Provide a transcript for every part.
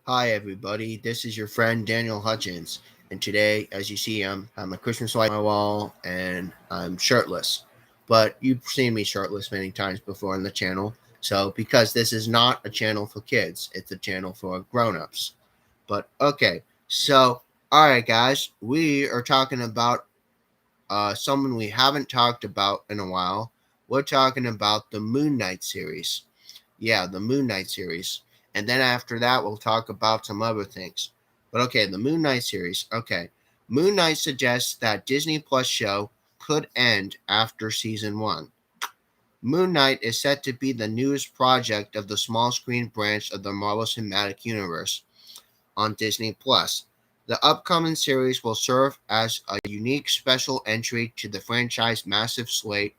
Hi, everybody. This is your friend Daniel Hutchins, and today, as you see, I'm a Christmas light on my wall, and I'm shirtless. But you've seen me shirtless many times before on the channel. So, because this is not a channel for kids, it's a channel for grown-ups. But okay, so all right, guys, we are talking about someone we haven't talked about in a while. We're talking about the Moon Knight series. Yeah, the Moon Knight series. And then after that, we'll talk about some other things. But okay, the Moon Knight series. Okay. Moon Knight suggests that Disney Plus show could end after season 1. Moon Knight is set to be the newest project of the small screen branch of the Marvel Cinematic Universe on Disney Plus. The upcoming series will serve as a unique special entry to the franchise's massive slate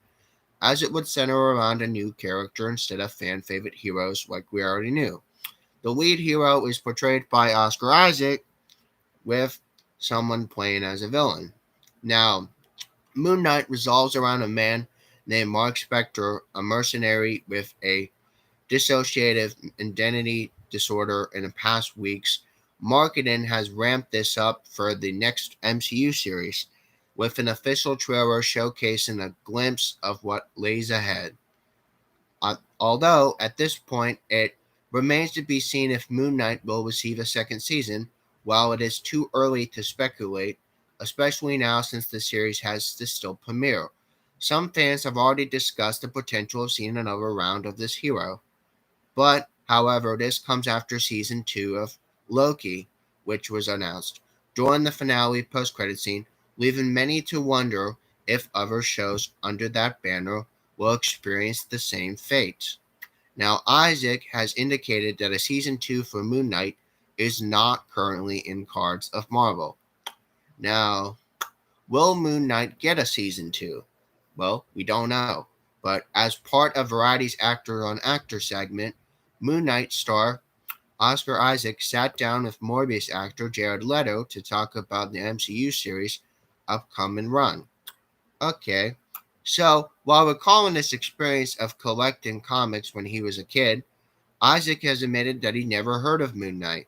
as it would center around a new character instead of fan favorite heroes like we already knew. The lead hero is portrayed by Oscar Isaac, with someone playing as a villain. Now, Moon Knight revolves around a man named Mark Spector, a mercenary with a dissociative identity disorder. In the past weeks, marketing has ramped this up for the next MCU series, with an official trailer showcasing a glimpse of what lays ahead. Although, at this point, it remains to be seen if Moon Knight will receive a second season, while it is too early to speculate, especially now since the series has to still premiere. Some fans have already discussed the potential of seeing another round of this hero. But, however, this comes after season 2 of Loki, which was announced during the finale post credit scene, leaving many to wonder if other shows under that banner will experience the same fate. Now, Isaac has indicated that a season 2 for Moon Knight is not currently in cards of Marvel. Now, will Moon Knight get a season 2? Well, we don't know. But as part of Variety's Actor on Actor segment, Moon Knight star Oscar Isaac sat down with Morbius actor Jared Leto to talk about the MCU series' upcoming run. Okay, so while recalling this experience of collecting comics when he was a kid, Isaac has admitted that he never heard of Moon Knight.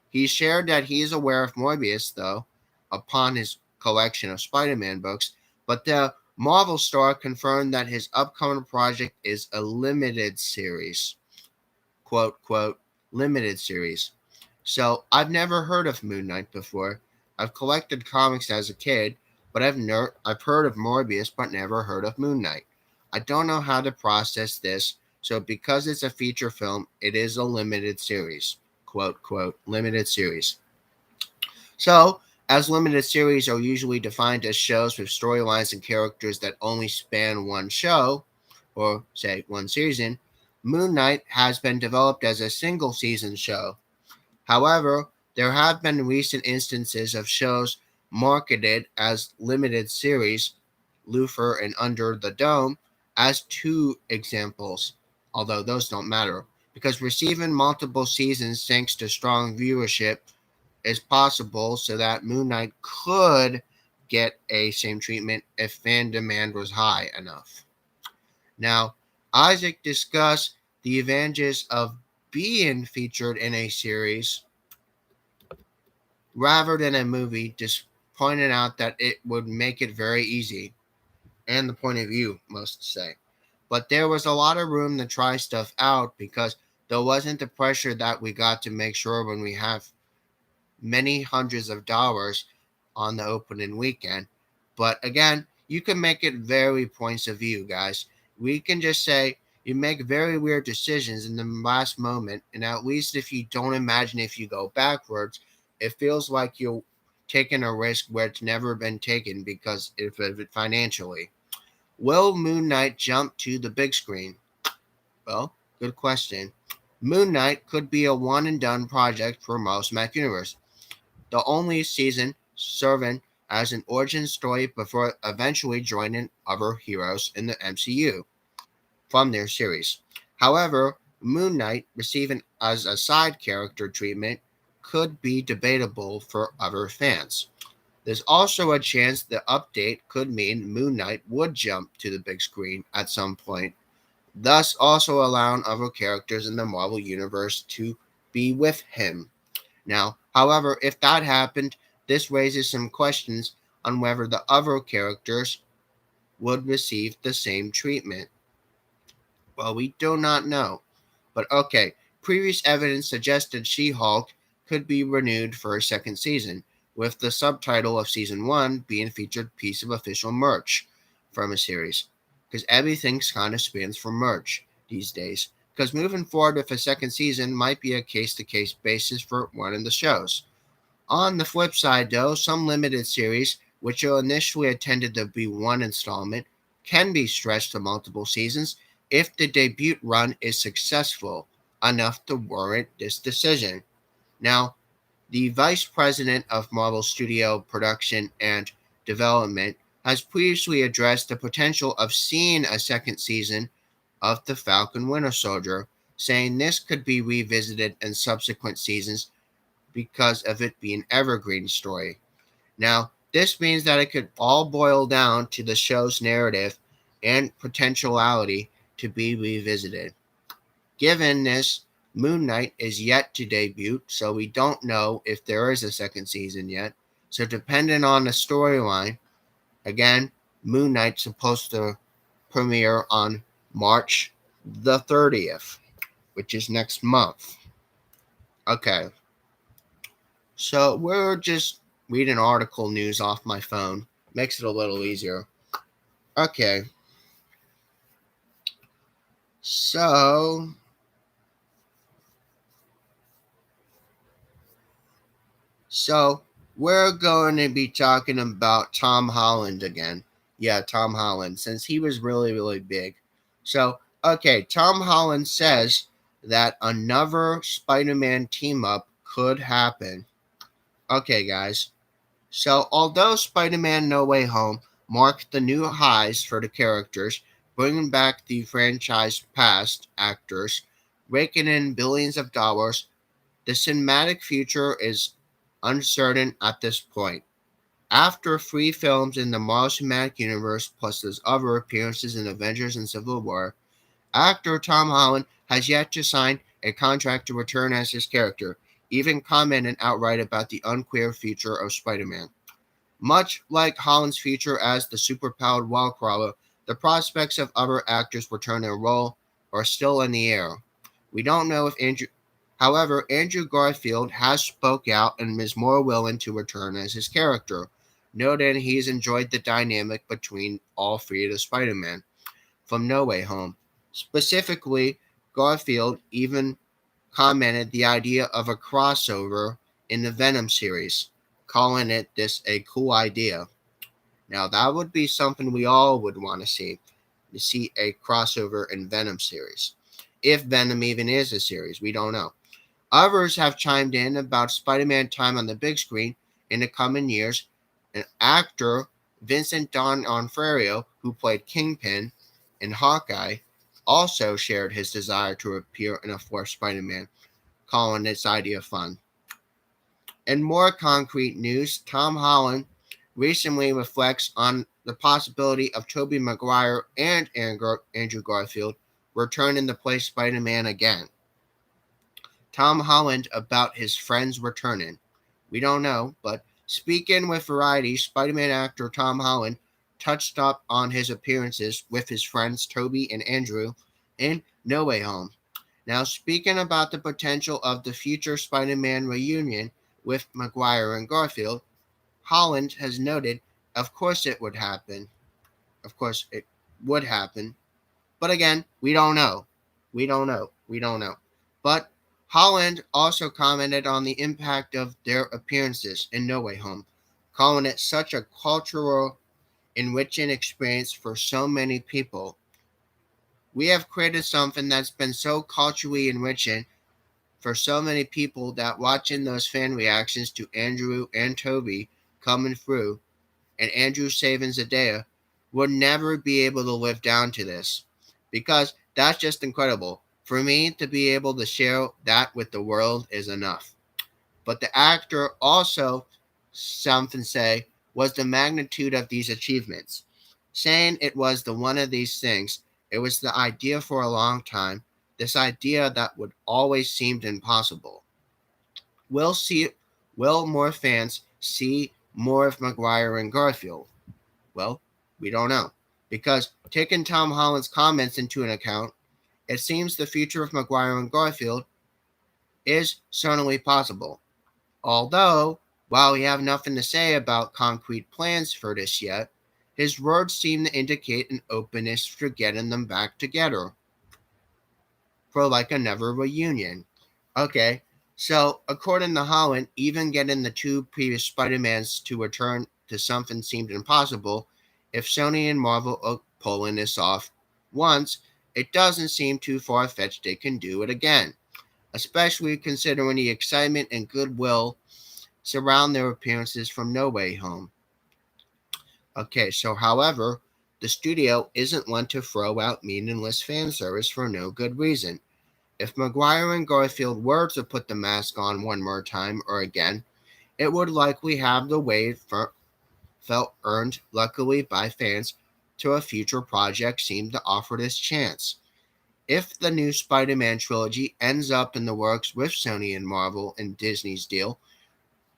He shared that he is aware of Morbius, though, upon his collection of Spider Man books, but the Marvel star confirmed that his upcoming project is a limited series. Quote, limited series. So I've never heard of Moon Knight before. I've collected comics as a kid, but I've heard of Morbius, but never heard of Moon Knight. I don't know how to process this, so because it's a feature film, it is a limited series. Limited series. So, as limited series are usually defined as shows with storylines and characters that only span one show, or say one season, Moon Knight has been developed as a single season show. However, there have been recent instances of shows marketed as limited series, Lucifer and Under the Dome, as two examples, although those don't matter, because receiving multiple seasons thanks to strong viewership is possible so that Moon Knight could get a same treatment if fan demand was high enough. Now, Isaac discussed the advantages of being featured in a series rather than a movie, just pointing out that it would make it very easy, and the point of view, must say. But there was a lot of room to try stuff out because there wasn't the pressure that we got to make sure when we have many hundreds of dollars on the opening weekend. But again, you can make it very points of view, guys. We can just say you make very weird decisions in the last moment, and at least if you don't imagine if you go backwards, it feels like you're taking a risk where it's never been taken because of it financially. Will Moon Knight jump to the big screen? Well, good question. Moon Knight could be a one and done project for most Mac Universe, the only season serving as an origin story before eventually joining other heroes in the MCU from their series. However, Moon Knight receiving as a side character treatment could be debatable for other fans. There's also a chance the update could mean Moon Knight would jump to the big screen at some point, thus also allowing other characters in the Marvel Universe to be with him. Now, however, if that happened, this raises some questions on whether the other characters would receive the same treatment. Well, we do not know. But okay, previous evidence suggested She Hulk could be renewed for a second season, with the subtitle of season 1 being featured piece of official merch from a series. Because everything kind of spans for merch these days. Because moving forward with a second season might be a case to case basis for one of the shows. On the flip side, though, some limited series, which are initially intended to be one installment, can be stretched to multiple seasons if the debut run is successful enough to warrant this decision. Now, the vice president of Marvel Studio Production and Development has previously addressed the potential of seeing a second season of The Falcon Winter Soldier, saying this could be revisited in subsequent seasons because of it being evergreen story. Now, this means that it could all boil down to the show's narrative and potentiality to be revisited. Given this, Moon Knight is yet to debut, so we don't know if there is a second season yet. So, depending on the storyline, again, Moon Knight's supposed to premiere on March the 30th, which is next month. Okay, so we're just reading article news off my phone. Makes it a little easier. Okay, so So we're going to be talking about Tom Holland again. Yeah, Tom Holland, since he was really, really big. So, okay, Tom Holland says that another Spider Man team up could happen. Okay, guys. So, although Spider Man No Way Home marked the new highs for the characters, bringing back the franchise past actors, raking in billions of dollars, the cinematic future is uncertain at this point. After 3 films in the Marvel Cinematic Universe, plus his other appearances in Avengers and Civil War, actor Tom Holland has yet to sign a contract to return as his character, even commented outright about the unclear future of Spider Man. Much like Holland's future as the superpowered wallcrawler, the prospects of other actors returning a role are still in the air. We don't know if However, Andrew Garfield has spoke out and is more willing to return as his character, noting he's enjoyed the dynamic between all three of the Spider-Man from No Way Home. Specifically, Garfield even commented the idea of a crossover in the Venom series, calling it this a cool idea. Now that would be something we all would want to see a crossover in Venom series. If Venom even is a series, we don't know. Others have chimed in about Spider-Man time on the big screen in the coming years. And actor Vincent D'Onofrio, who played Kingpin in Hawkeye, also shared his desire to appear in a fourth Spider-Man, calling this idea fun. In more concrete news, Tom Holland recently reflects on the possibility of Tobey Maguire and Andrew Garfield returning to play Spider-Man again. Tom Holland about his friends returning. We don't know, but speaking with Variety, Spider-Man actor Tom Holland touched up on his appearances with his friends Tobey and Andrew in No Way Home. Now, speaking about the potential of the future Spider-Man reunion with Maguire and Garfield, Holland has noted, of course it would happen. Of course it would happen. But again, we don't know. We don't know. We don't know. But Holland also commented on the impact of their appearances in No Way Home, calling it such a cultural enriching experience for so many people. We have created something that's been so culturally enriching for so many people that watching those fan reactions to Andrew and Tobey coming through and Andrew saving Zendaya would never be able to live down to this because that's just incredible. For me to be able to share that with the world is enough. But the actor also something say was the magnitude of these achievements, saying it was the one of these things. It was the idea for a long time, this idea that would always seemed impossible. Will see will more fans see more of Maguire and Garfield? Well, we don't know. Because taking Tom Holland's comments into an account, it seems the future of Maguire and Garfield is certainly possible. Although, while we have nothing to say about concrete plans for this yet, his words seem to indicate an openness for getting them back together for like another reunion. Okay, so according to Holland, even getting the two previous Spider-Mans to return to something seemed impossible. If Sony and Marvel are pulling this off once, it doesn't seem too far-fetched they can do it again, especially considering the excitement and goodwill surround their appearances from No Way Home. Okay, so however, the studio isn't one to throw out meaningless fan service for no good reason. If Maguire and Garfield were to put the mask on one more time or again, it would likely have the way it felt earned, luckily, by fans to a future project seemed to offer this chance. If the new Spider Man trilogy ends up in the works with Sony and Marvel and Disney's deal,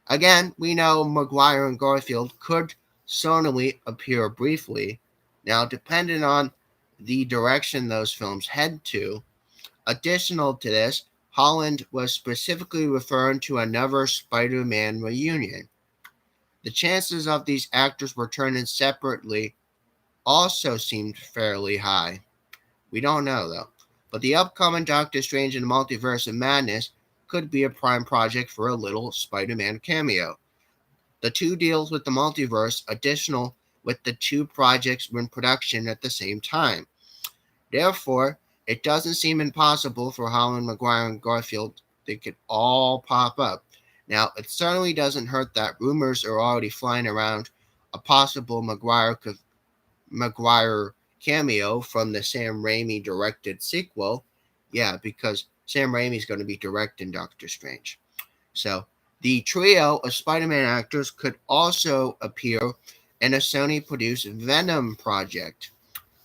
again, we know Maguire and Garfield could certainly appear briefly. Now, depending on the direction those films head to, additional to this, Holland was specifically referring to another Spider Man reunion. The chances of these actors returning separately also seemed fairly high. We don't know though. But the upcoming Doctor Strange and the Multiverse of Madness could be a prime project for a little Spider Man cameo. The two deals with the multiverse additional with the two projects were in production at the same time. Therefore, it doesn't seem impossible for Holland, Maguire, and Garfield they could all pop up. Now, it certainly doesn't hurt that rumors are already flying around a possible Maguire cameo from the Sam Raimi directed sequel. Yeah, because Sam Raimi's going to be directing Doctor Strange. So, the trio of Spider Man actors could also appear in a Sony produced Venom project.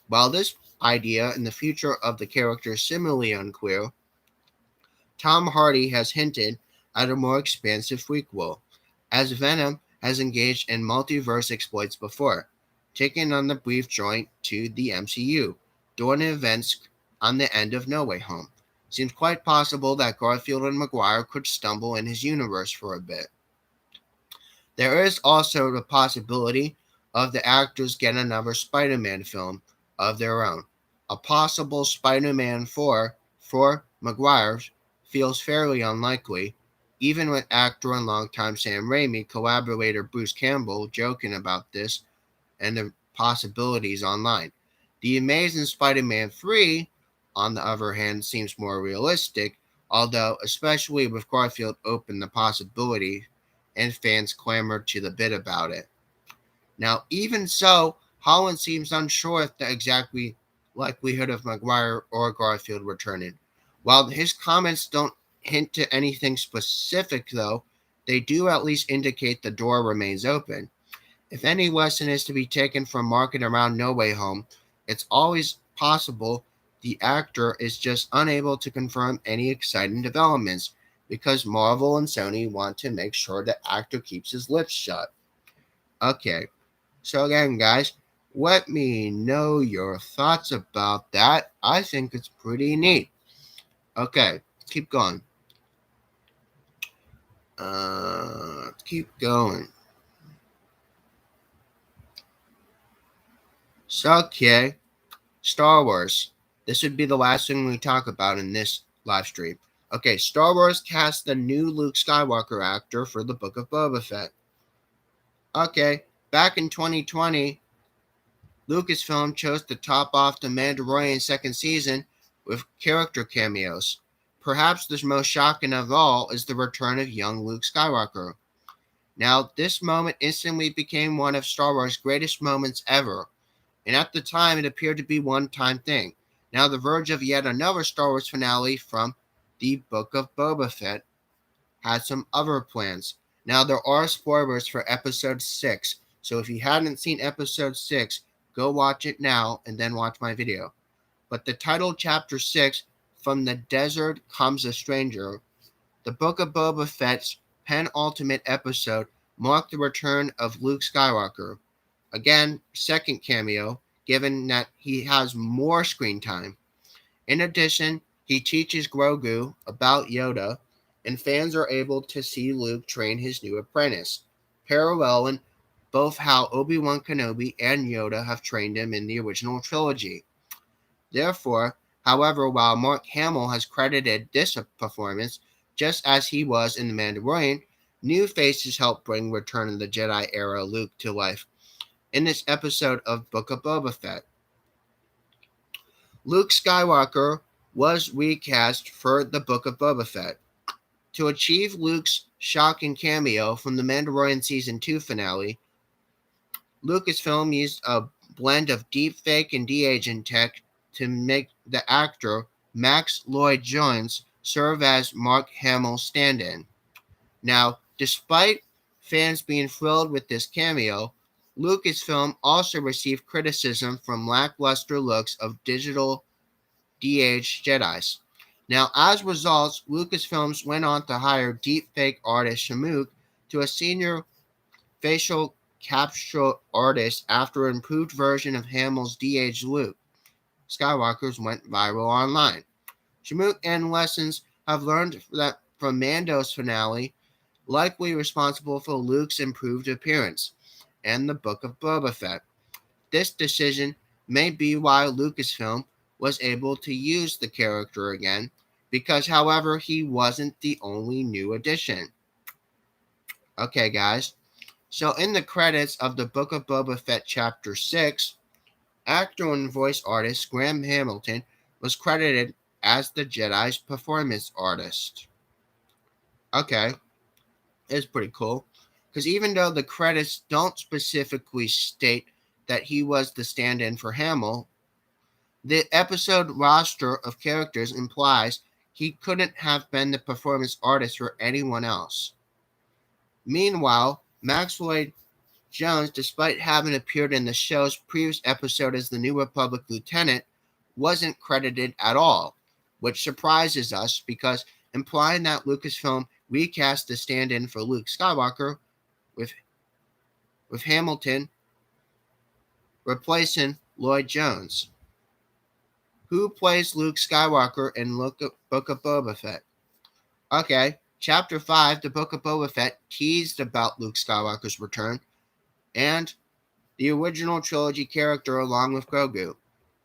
While this idea and the future of the character is similarly unclear, Tom Hardy has hinted at a more expansive prequel, as Venom has engaged in multiverse exploits before, taking on the brief joint to the MCU during the events on the end of No Way Home. Seems quite possible that Garfield and Maguire could stumble in his universe for a bit. There is also the possibility of the actors getting another Spider Man film of their own. A possible Spider Man 4 for Maguire feels fairly unlikely, even with actor and longtime Sam Raimi collaborator Bruce Campbell joking about this and the possibilities online. The Amazing Spider Man 3, on the other hand, seems more realistic, although, especially with Garfield open the possibility and fans clamored to the bit about it. Now, even so, Holland seems unsure of the exact likelihood of Maguire or Garfield returning. While his comments don't hint to anything specific, though, they do at least indicate the door remains open. If any lesson is to be taken from market around No Way Home, it's always possible the actor is just unable to confirm any exciting developments because Marvel and Sony want to make sure the actor keeps his lips shut. Okay, so again, guys, let me know your thoughts about that. I think it's pretty neat. Okay, keep going. Keep going. So, okay, Star Wars. This would be the last thing we talk about in this live stream. Okay, Star Wars cast the new Luke Skywalker actor for the Book of Boba Fett. Okay, back in 2020, Lucasfilm chose to top off the Mandalorian second season with character cameos. Perhaps the most shocking of all is the return of young Luke Skywalker. Now, this moment instantly became one of Star Wars' greatest moments ever, and at the time it appeared to be a one-time thing. Now, the verge of yet another Star Wars finale from the Book of Boba Fett had some other plans. Now, there are spoilers for Episode 6, so if you hadn't seen Episode 6, go watch it now and then watch my video. But the title Chapter 6, From the Desert Comes a Stranger, The Book of Boba Fett's penultimate episode marked the return of Luke Skywalker. Again, second cameo, given that he has more screen time. In addition, he teaches Grogu about Yoda, and fans are able to see Luke train his new apprentice, paralleling both how Obi-Wan Kenobi and Yoda have trained him in the original trilogy. Therefore, however, while Mark Hamill has credited this performance just as he was in The Mandalorian, new faces help bring Return of the Jedi era Luke to life in this episode of Book of Boba Fett. Luke Skywalker was recast for the Book of Boba Fett. To achieve Luke's shocking cameo from the Mandalorian Season 2 finale, Lucasfilm used a blend of deepfake and de-aging tech to make the actor Max Lloyd-Jones serve as Mark Hamill's stand-in. Now, despite fans being thrilled with this cameo, Lucasfilm also received criticism from lackluster looks of digital de-aged Jedis. Now, as a result, Lucasfilms went on to hire deepfake artist Shamook to a senior facial capture artist after an improved version of Hamill's de-aged Luke Skywalker's went viral online. Shamook and lessons have learned that from Mando's finale, likely responsible for Luke's improved appearance, and the Book of Boba Fett. This decision may be why Lucasfilm was able to use the character again, because, however, he wasn't the only new addition. Okay, guys. So, in the credits of the Book of Boba Fett Chapter 6, actor and voice artist Graham Hamilton was credited as the Jedi's performance artist. Okay, it's pretty cool. Because even though the credits don't specifically state that he was the stand-in for Hamill, the episode roster of characters implies he couldn't have been the performance artist for anyone else. Meanwhile, Max Lloyd-Jones, despite having appeared in the show's previous episode as the New Republic lieutenant, wasn't credited at all, which surprises us because implying that Lucasfilm recast the stand-in for Luke Skywalker with Hamilton replacing Lloyd-Jones. Who plays Luke Skywalker in Book of Boba Fett? Okay, Chapter 5, the Book of Boba Fett, teased about Luke Skywalker's return and the original trilogy character along with Grogu.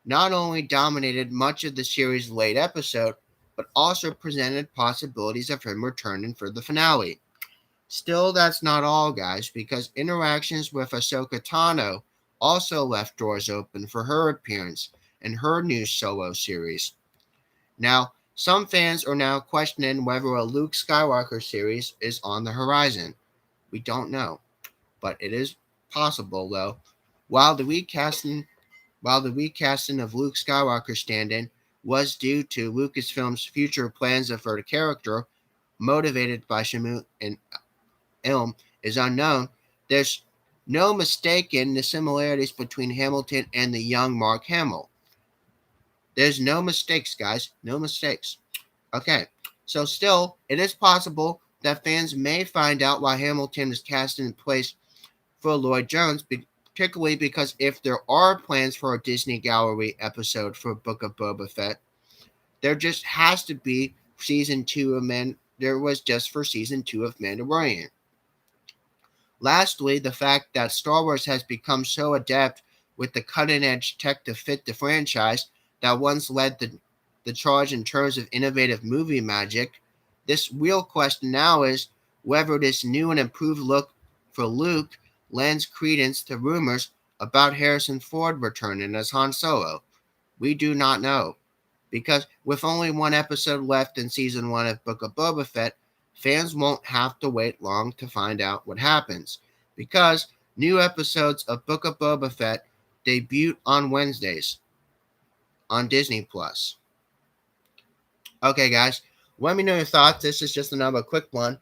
Not only dominated much of the series' late episode, but also presented possibilities of him returning for the finale. Still, that's not all, guys, because interactions with Ahsoka Tano also left doors open for her appearance in her new solo series. Now, some fans are now questioning whether a Luke Skywalker series is on the horizon. We don't know, but it is possible, though. While the recasting of Luke Skywalker stand-in was due to Lucasfilm's future plans for the character, motivated by Shamook and Ilm, is unknown, there's no mistaking the similarities between Hamilton and the young Mark Hamill. There's no mistakes, guys. No mistakes. Okay. So still, it is possible that fans may find out why Hamilton is cast in place for Lloyd-Jones, particularly because if there are plans for a Disney Gallery episode for Book of Boba Fett, there just has to be season 2 of there was just for season 2 of Mandalorian. Lastly, the fact that Star Wars has become so adept with the cutting-edge tech to fit the franchise that once led the charge in terms of innovative movie magic, this real question now is whether this new and improved look for Luke lends credence to rumors about Harrison Ford returning as Han Solo. We do not know, because with only one episode left in Season 1 of Book of Boba Fett, fans won't have to wait long to find out what happens, because new episodes of Book of Boba Fett debut on Wednesdays on Disney+. Okay, guys, let me know your thoughts. This is just another quick one.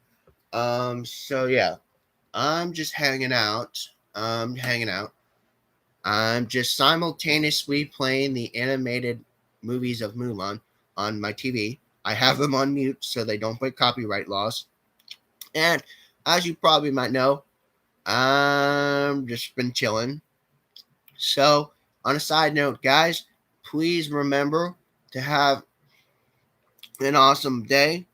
So yeah, I'm just hanging out. I'm just simultaneously playing the animated movies of Mulan on my TV. I have them on mute so they don't break copyright laws. And as you probably might know, I'm just been chilling. So, on a side note, guys, please remember to have an awesome day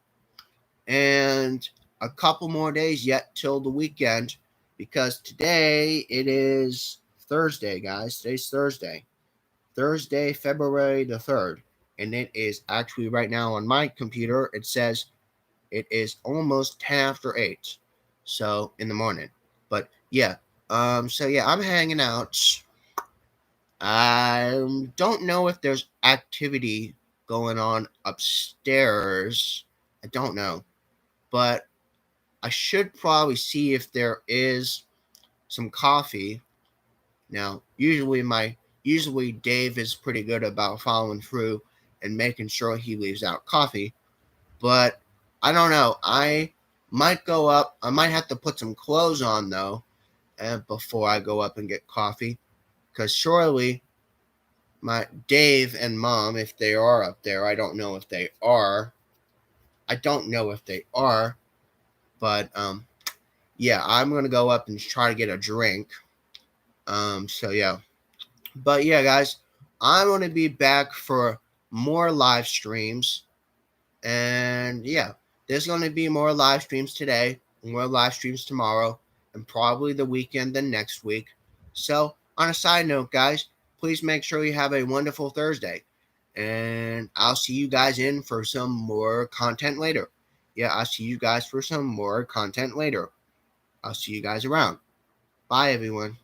and a couple more days yet till the weekend, because today it is Thursday, guys. Today's Thursday, February the 3rd. And it is actually right now on my computer, it says it is almost 10 after 8. So in the morning. But yeah. So yeah, I'm hanging out. I don't know if there's activity going on upstairs. I don't know. But I should probably see if there is some coffee. Now, usually Dave is pretty good about following through and making sure he leaves out coffee, but I don't know. I might go up. I might have to put some clothes on though, before I go up and get coffee, because surely my Dave and Mom, if they are up there, I don't know if they are. I don't know if they are, but yeah, I'm gonna go up and try to get a drink. So yeah. But yeah, guys, I'm going to be back for more live streams. And yeah, there's going to be more live streams today, more live streams tomorrow, and probably the weekend then next week. So, on a side note, guys, please make sure you have a wonderful Thursday. And I'll see you guys in for some more content later. Yeah, I'll see you guys for some more content later. I'll see you guys around. Bye, everyone.